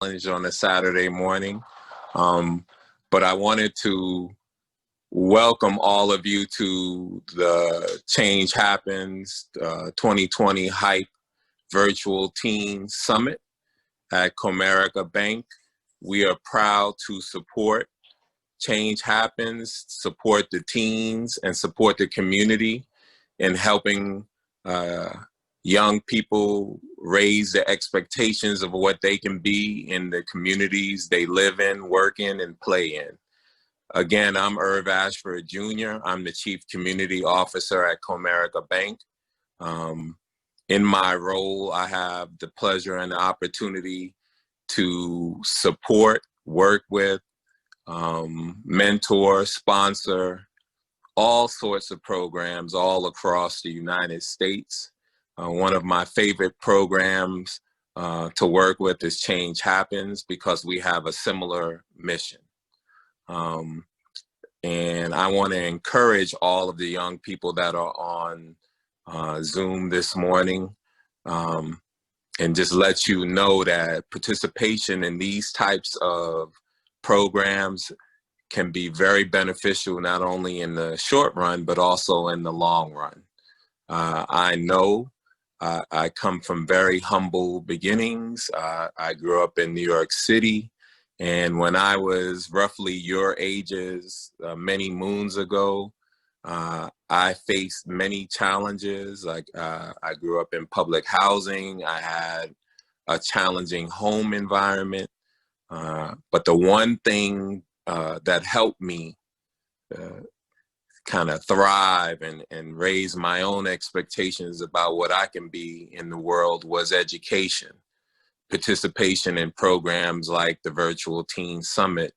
on a Saturday morning. But I wanted to welcome all of you to the Change Happens 2020 Hype Virtual Teen Summit at Comerica Bank. We are proud to support Change Happens, support the teens, and support the community in helping young people raise the expectations of what they can be in the communities they live in, work in, and play in. Again, I'm Irvin Ashford Jr. I'm the Chief Community Officer at Comerica Bank. In my role, I have the pleasure and the opportunity to support, work with, mentor, sponsor, all sorts of programs all across the United States. One of my favorite programs to work with is Change Happens because we have a similar mission. And I want to encourage all of the young people that are on Zoom this morning and just let you know that participation in these types of programs can be very beneficial, not only in the short run, but also in the long run. I know I come from very humble beginnings. I grew up in New York City. And when I was roughly your ages, many moons ago, I faced many challenges. I grew up in public housing. I had a challenging home environment. But the one thing that helped me kind of thrive and raise my own expectations about what I can be in the world was education. Participation in programs like the Virtual Teen Summit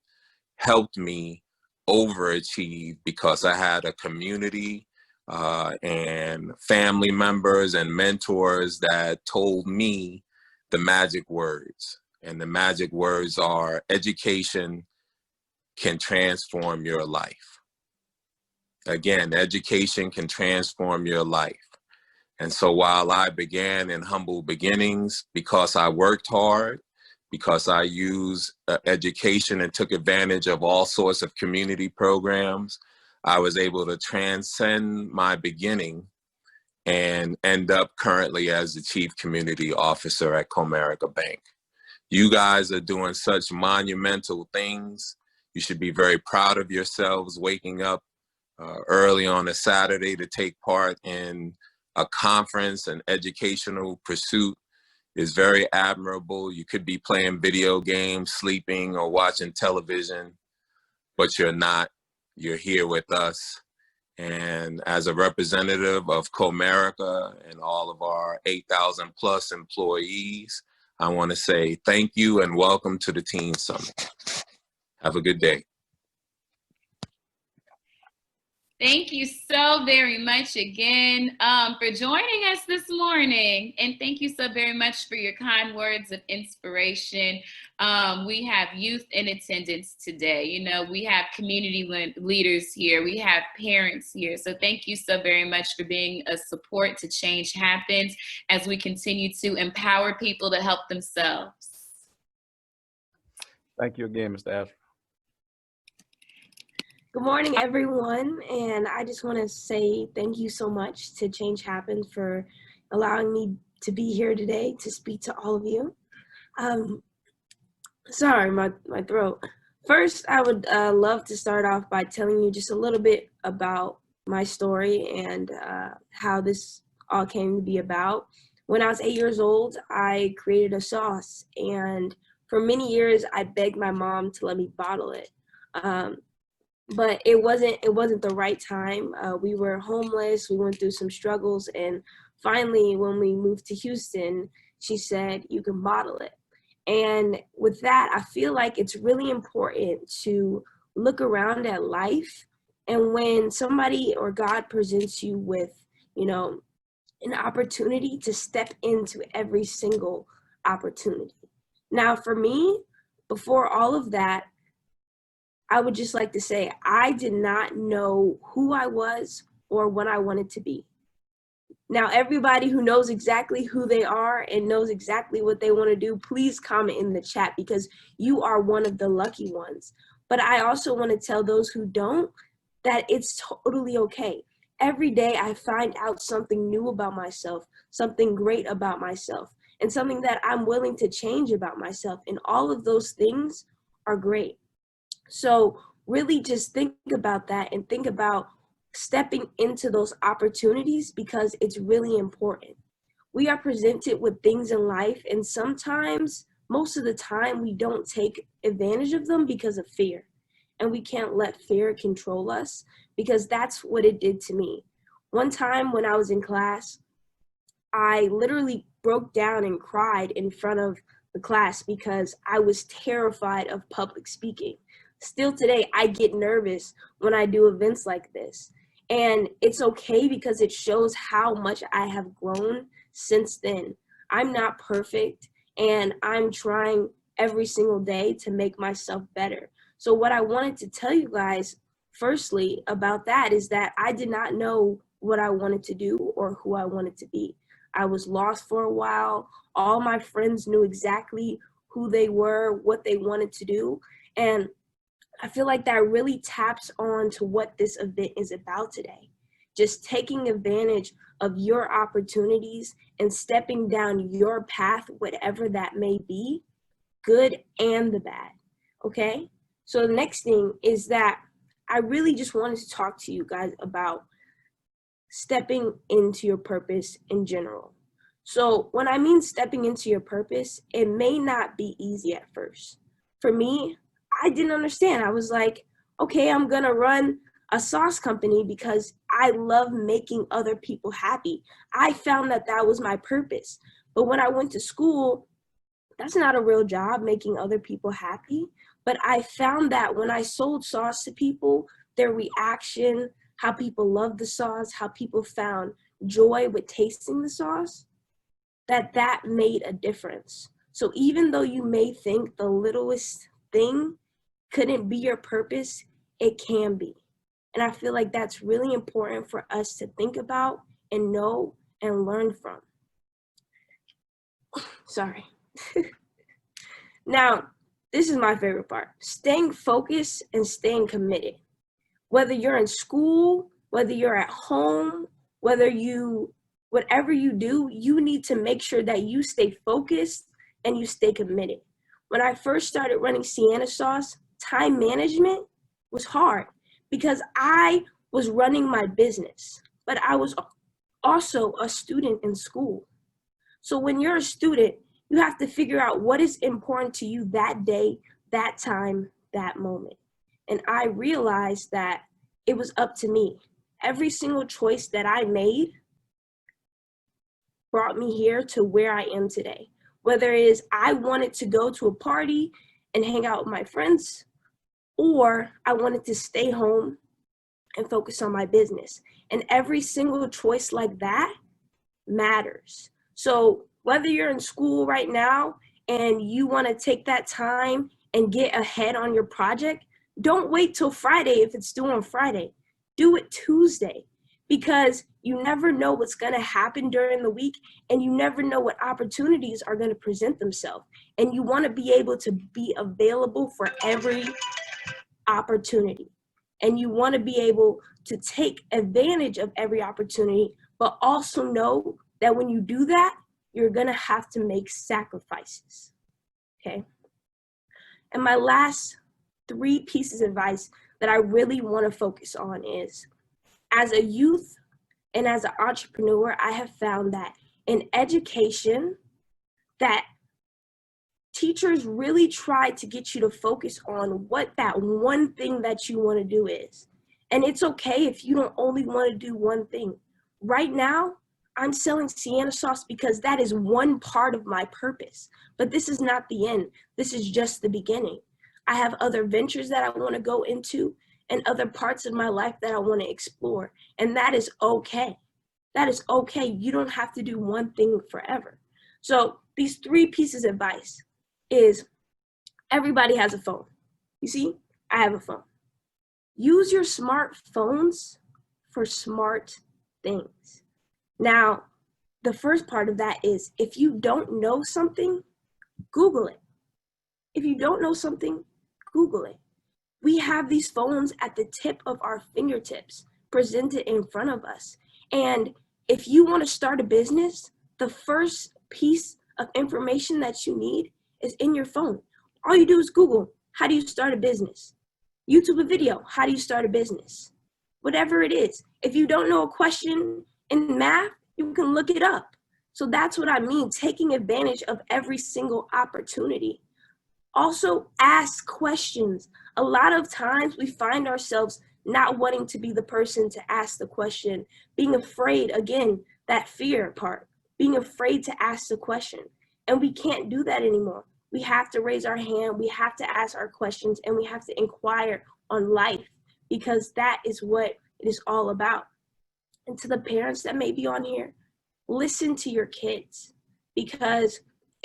helped me overachieve because I had a community and family members and mentors that told me the magic words. And the magic words are education can transform your life. Again, education can transform your life. And so while I began in humble beginnings, because I worked hard, because I used education and took advantage of all sorts of community programs, I was able to transcend my beginning and end up currently as the Chief Community Officer at Comerica Bank. You guys are doing such monumental things. You should be very proud of yourselves waking up early on a Saturday to take part in a conference, an educational pursuit is very admirable. You could be playing video games, sleeping, or watching television, but you're not. You're here with us. And as a representative of Comerica and all of our 8,000 plus employees, I want to say thank you and welcome to the Teen Summit. Have a good day. Thank you so very much again for joining us this morning. And thank you so very much for your kind words of inspiration. We have youth in attendance today. You know, we have community leaders here. We have parents here. So thank you so very much for being a support to Change Happens as we continue to empower people to help themselves. Thank you again, Mr. Ashford. Good morning, everyone, and I just want to say thank you so much to Change Happens for allowing me to be here today to speak to all of you. Sorry, my throat. First, I would love to start off by telling you just a little bit about my story and how this all came to be about. When I was 8 years old, I created a sauce, and for many years, I begged my mom to let me bottle it. But it wasn't the right time. We were homeless, we went through some struggles, and finally when we moved to Houston, she said, you can bottle it. And with that, I feel like it's really important to look around at life, and when somebody or God presents you with, you know, an opportunity, to step into every single opportunity. Now for me, before all of that, I would just like to say, I did not know who I was or what I wanted to be. Now, everybody who knows exactly who they are and knows exactly what they want to do, please comment in the chat because you are one of the lucky ones. But I also want to tell those who don't that it's totally okay. Every day I find out something new about myself, something great about myself, and something that I'm willing to change about myself. And all of those things are great. So really just think about that and think about stepping into those opportunities because it's really important. We are presented with things in life, and sometimes, most of the time, we don't take advantage of them because of fear. And we can't let fear control us because that's what it did to me. One time when I was in class, I literally broke down and cried in front of the class because I was terrified of public speaking. Still today, I get nervous when I do events like this. And it's okay because it shows how much I have grown since then. I'm not perfect, and I'm trying every single day to make myself better. So what I wanted to tell you guys firstly about that is that I did not know what I wanted to do or who I wanted to be. I was lost for a while. All my friends knew exactly who they were, what they wanted to do. And I feel like that really taps on to what this event is about today. Just taking advantage of your opportunities and stepping down your path, whatever that may be, good and the bad, okay? So the next thing is that I really just wanted to talk to you guys about stepping into your purpose in general. So when I mean stepping into your purpose, it may not be easy at first. For me, I didn't understand. I was like, okay, I'm gonna run a sauce company because I love making other people happy. I found that that was my purpose. But when I went to school, that's not a real job, making other people happy. But I found that when I sold sauce to people, their reaction, how people loved the sauce, how people found joy with tasting the sauce, that made a difference. So even though you may think the littlest thing couldn't be your purpose, it can be. And I feel like that's really important for us to think about and know and learn from. Sorry. Now, this is my favorite part. Staying focused and staying committed. Whether you're in school, whether you're at home, whatever you do, you need to make sure that you stay focused and you stay committed. When I first started running Sienna Sauce, time management was hard because I was running my business, but I was also a student in school. So when you're a student, you have to figure out what is important to you that day, that time, that moment. And I realized that it was up to me. Every single choice that I made brought me here to where I am today. Whether it is I wanted to go to a party and hang out with my friends, or I wanted to stay home and focus on my business. And every single choice like that matters. So whether you're in school right now and you want to take that time and get ahead on your project, don't wait till Friday if it's due on Friday. Do it Tuesday because you never know what's going to happen during the week and you never know what opportunities are going to present themselves. And you want to be able to be available for every opportunity. And you want to be able to take advantage of every opportunity, but also know that when you do that, you're going to have to make sacrifices. Okay. And my last 3 pieces of advice that I really want to focus on is, as a youth and as an entrepreneur, I have found that in education, that teachers really try to get you to focus on what that one thing that you want to do is. And it's okay if you don't only want to do one thing. Right now, I'm selling Sienna sauce because that is one part of my purpose. But this is not the end. This is just the beginning. I have other ventures that I want to go into and other parts of my life that I want to explore. And that is okay. That is okay. You don't have to do one thing forever. So these 3 pieces of advice is, everybody has a phone. You see, I have a phone. Use your smartphones for smart things. Now, the first part of that is if you don't know something, Google it. If you don't know something, Google it. We have these phones at the tip of our fingertips presented in front of us. And if you want to start a business, the first piece of information that you need is in your phone. All you do is Google, how do you start a business? YouTube a video, how do you start a business? Whatever it is. If you don't know a question in math, you can look it up. So that's what I mean, taking advantage of every single opportunity. Also, ask questions. A lot of times we find ourselves not wanting to be the person to ask the question, being afraid, again, that fear part, being afraid to ask the question. And we can't do that anymore. We have to raise our hand, we have to ask our questions, and we have to inquire on life, because that is what it is all about. And to the parents that may be on here, listen to your kids, because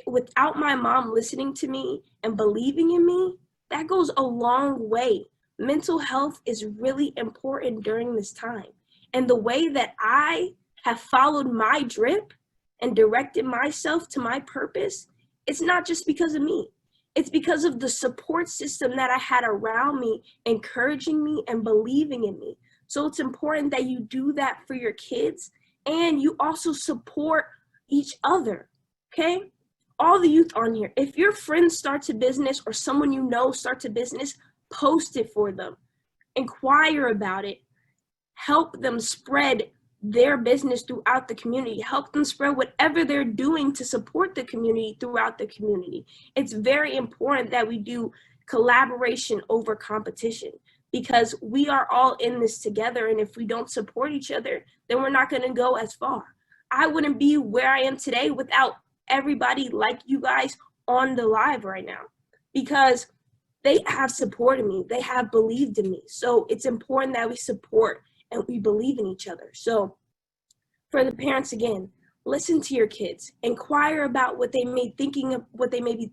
without my mom listening to me and believing in me, that goes a long way. Mental health is really important during this time. And the way that I have followed my drip and directed myself to my purpose, it's not just because of me. It's because of the support system that I had around me, encouraging me and believing in me. So it's important that you do that for your kids, and you also support each other, okay? All the youth on here, if your friend starts a business or someone you know starts a business, post it for them. Inquire about it. Help them spread their business throughout the community. Help them spread whatever they're doing to support the community throughout the community. It's very important that we do collaboration over competition, because we are all in this together. And if we don't support each other, then we're not going to go as far. I wouldn't be where I am today without everybody like you guys on the live right now, because they have supported me. They have believed in me. So it's important that we support and we believe in each other. So for the parents, again, listen to your kids, inquire about what they may be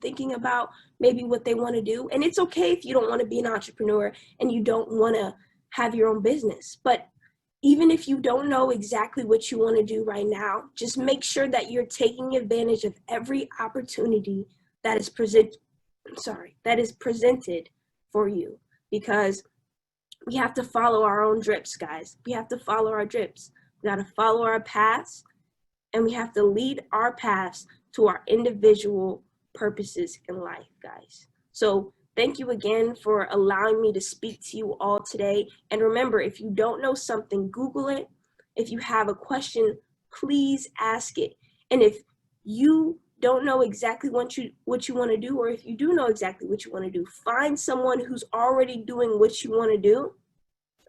thinking about, maybe what they want to do. And it's okay if you don't want to be an entrepreneur and you don't want to have your own business. But even if you don't know exactly what you want to do right now, just make sure that you're taking advantage of every opportunity that is presented for you, because we have to follow our own drips, guys. We have to follow our drips. We got to follow our paths, and we have to lead our paths to our individual purposes in life, guys. So thank you again for allowing me to speak to you all today. And remember, if you don't know something, Google it. If you have a question, please ask it. And if you don't know exactly what you want to do, or if you do know exactly what you want to do, find someone who's already doing what you want to do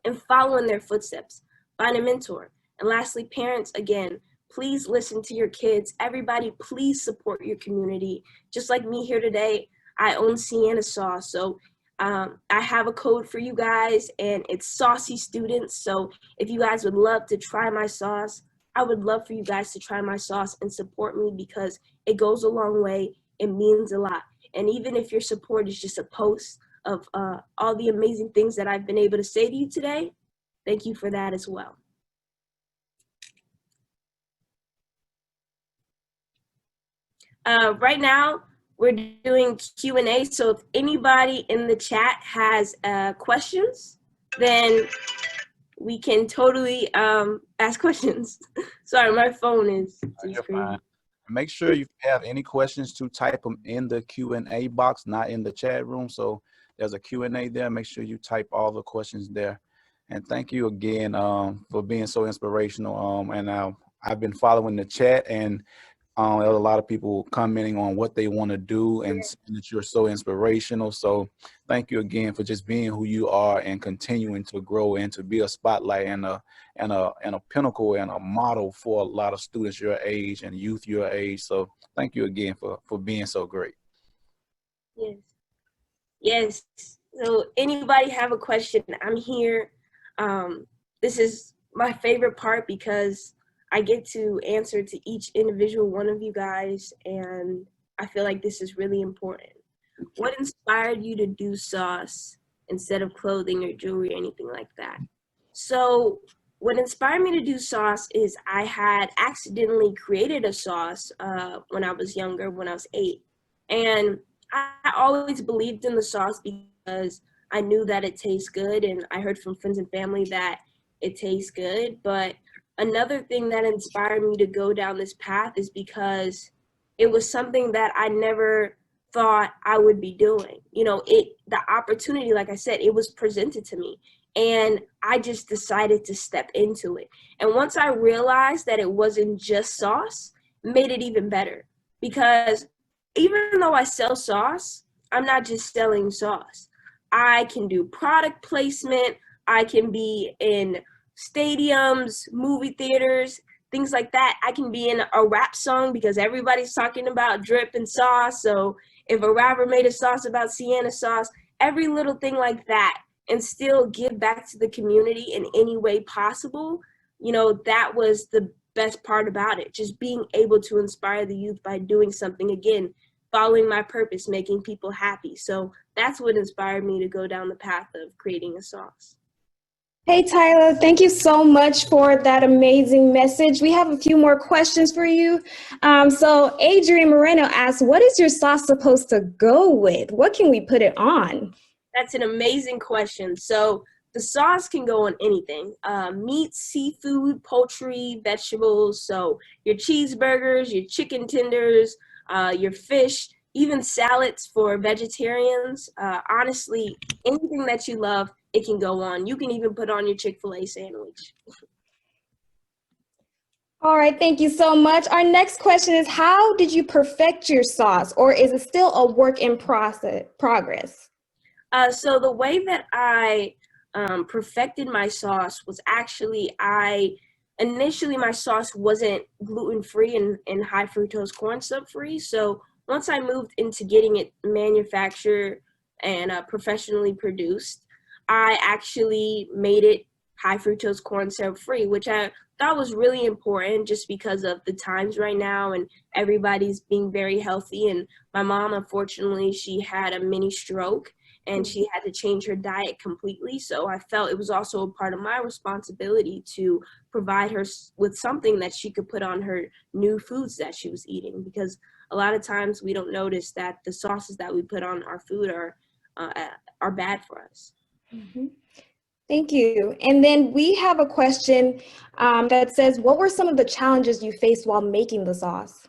and follow in their footsteps. Find a mentor. And lastly, parents, again, please listen to your kids. Everybody, please support your community. Just like me here today, I own Sienna Sauce. So I have a code for you guys, and it's Saucy Students. So if you guys would love to try my sauce, I would love for you guys to try my sauce and support me, because it goes a long way. It means a lot. And even if your support is just a post of all the amazing things that I've been able to say to you today, thank you for that as well. Right now, we're doing Q&A. So if anybody in the chat has questions, then we can totally ask questions. Sorry, my phone is fine. Make sure if you have any questions to type them in the Q&A box, not in the chat room. So there's a Q&A there. Make sure you type all the questions there. And thank you again for being so inspirational. And I've been following the chat, and there are a lot of people commenting on what they want to do and saying that you're so inspirational. So thank you again for just being who you are and continuing to grow and to be a spotlight and a pinnacle and a model for a lot of students your age and youth your age. So thank you again for being so great. Yes. Yes. So anybody have a question, I'm here. This is my favorite part, because I get to answer to each individual one of you guys, and I feel like this is really important. What inspired you to do sauce instead of clothing or jewelry or anything like that? So what inspired me to do sauce is I had accidentally created a sauce when I was younger, when I was 8. And I always believed in the sauce because I knew that it tastes good, and I heard from friends and family that it tastes good. But another thing that inspired me to go down this path is because it was something that I never thought I would be doing. You know, the opportunity, like I said, it was presented to me, and I just decided to step into it. And once I realized that it wasn't just sauce, it made it even better, because even though I sell sauce, I'm not just selling sauce. I can do product placement. I can be in stadiums, movie theaters, things like that. I can be in a rap song because everybody's talking about drip and sauce. So if a rapper made a sauce about Sienna sauce, every little thing like that, and still give back to the community in any way possible, you know, that was the best part about it. Just being able to inspire the youth by doing something, again, following my purpose, making people happy. So that's what inspired me to go down the path of creating a sauce. Hey, Tyla, thank you so much for that amazing message. We have a few more questions for you. So Adrian Moreno asks, what is your sauce supposed to go with? What can we put it on? That's an amazing question. So the sauce can go on anything, meat, seafood, poultry, vegetables. So your cheeseburgers, your chicken tenders, your fish, even salads for vegetarians. Honestly, anything that you love, it can go on. You can even put on your Chick-fil-A sandwich. All right, thank you so much. Our next question is, how did you perfect your sauce, or is it still a work in progress? So the way that I perfected my sauce was actually, initially my sauce wasn't gluten-free and high fructose corn syrup free. So once I moved into getting it manufactured and professionally produced, I actually made it high fructose corn syrup free, which I thought was really important just because of the times right now and everybody's being very healthy. And my mom, unfortunately, she had a mini stroke and she had to change her diet completely. So I felt it was also a part of my responsibility to provide her with something that she could put on her new foods that she was eating, because a lot of times we don't notice that the sauces that we put on our food are bad for us. Mm-hmm. Thank you. And then we have a question that says, what were some of the challenges you faced while making the sauce?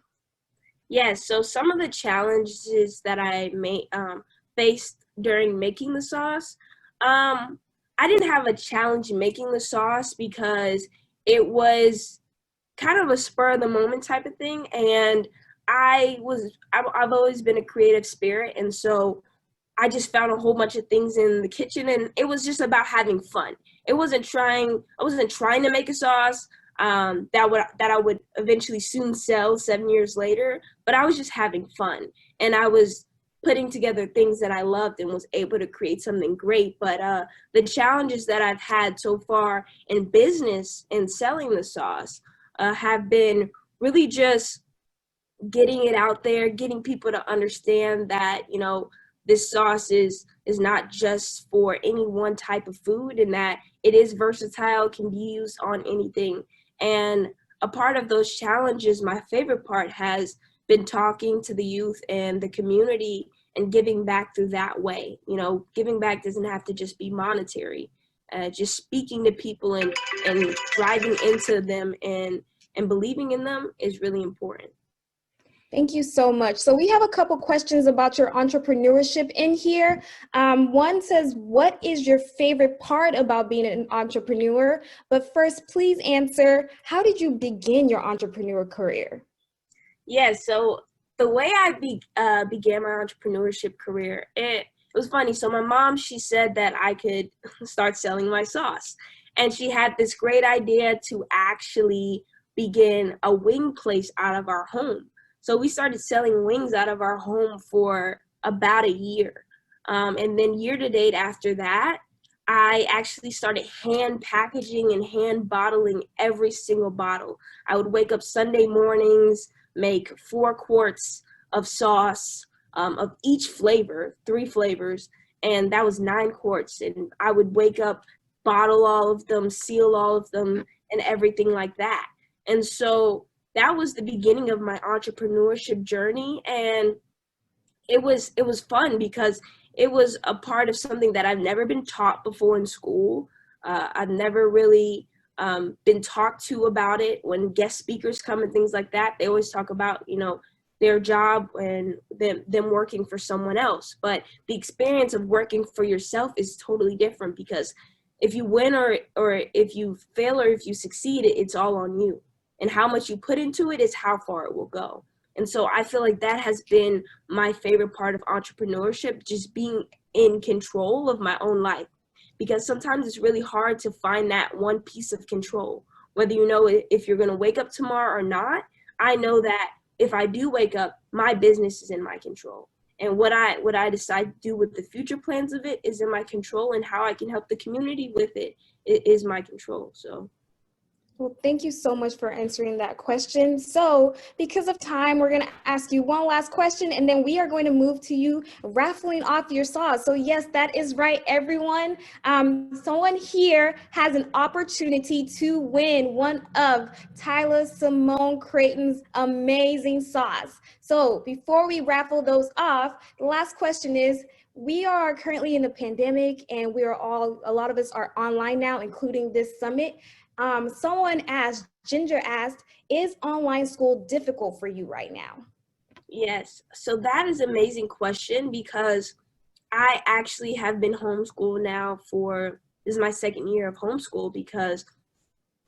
Yes, so some of the challenges that I faced during making the sauce, I didn't have a challenge making the sauce because it was kind of a spur of the moment type of thing. And I've always been a creative spirit. And so I just found a whole bunch of things in the kitchen, and it was just about having fun. I wasn't trying to make a sauce that I would eventually soon sell 7 years later, but I was just having fun, and I was putting together things that I loved and was able to create something great. But the challenges that I've had so far in business and selling the sauce have been really just getting it out there, getting people to understand that, you know, this sauce is not just for any one type of food, and that it is versatile, can be used on anything. And a part of those challenges, my favorite part, has been talking to the youth and the community and giving back through that way. You know, giving back doesn't have to just be monetary. Just speaking to people and driving into them and believing in them is really important. Thank you so much. So we have a couple questions about your entrepreneurship in here. One says, what is your favorite part about being an entrepreneur? But first, please answer, how did you begin your entrepreneur career? Yes, so the way I began my entrepreneurship career, it was funny. So my mom, she said that I could start selling my sauce. And she had this great idea to actually begin a wing place out of our home. So we started selling wings out of our home for about a year. And then year to date after that, I actually started hand packaging and hand bottling every single bottle. I would wake up Sunday mornings, make 4 quarts of sauce of each flavor, 3 flavors, and that was 9 quarts. And I would wake up bottle all of them, seal all of them, and everything like that. And so that was the beginning of my entrepreneurship journey. And it was fun because it was a part of something that I've never been taught before in school. I've never really been talked to about it. When guest speakers come and things like that, they always talk about, you know, their job and them working for someone else. But the experience of working for yourself is totally different, because if you win or if you fail or if you succeed, it's all on you. And how much you put into it is how far it will go. And so I feel like that has been my favorite part of entrepreneurship, just being in control of my own life. Because sometimes it's really hard to find that one piece of control. Whether you know if you're going to wake up tomorrow or not, I know that if I do wake up, my business is in my control. And what I decide to do with the future plans of it is in my control, and how I can help the community with it is my control. So. Well, thank you so much for answering that question. So because of time, we're going to ask you one last question, and then we are going to move to you raffling off your sauce. So yes, that is right, everyone. Someone here has an opportunity to win one of Tyla-Simone Crayton's amazing sauce. So before we raffle those off, the last question is, we are currently in the pandemic, and a lot of us are online now, including this summit. Someone asked, Ginger asked, is online school difficult for you right now? Yes, so that is an amazing question, because I actually have been homeschooled now this is my second year of homeschool, because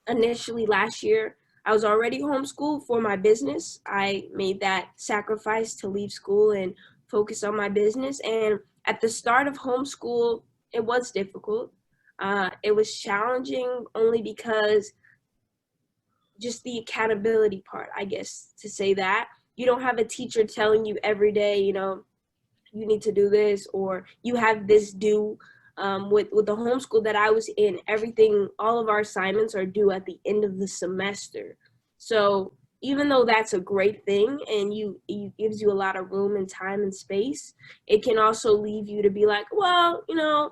initially last year I was already homeschooled for my business. I made that sacrifice to leave school and focus on my business. And at the start of homeschool, it was difficult. It was challenging only because just the accountability part, I guess, to say that. You don't have a teacher telling you every day, you know, you need to do this, or you have this due. With the homeschool that I was in, all of our assignments are due at the end of the semester. So even though that's a great thing and it gives you a lot of room and time and space, it can also leave you to be like, well, you know,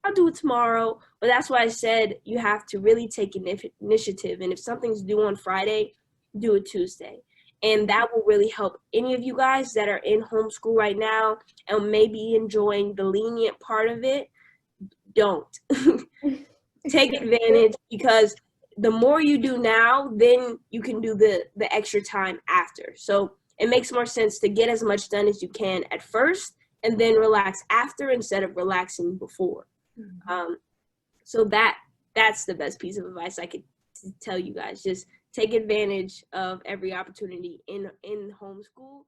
I'll do it tomorrow. But that's why I said you have to really take initiative. And if something's due on Friday, do it Tuesday. And that will really help any of you guys that are in homeschool right now and maybe enjoying the lenient part of it. Don't. Take advantage, because the more you do now, then you can do the extra time after. So it makes more sense to get as much done as you can at first and then relax after instead of relaxing before. So that's the best piece of advice I could tell you guys. Just take advantage of every opportunity in homeschool.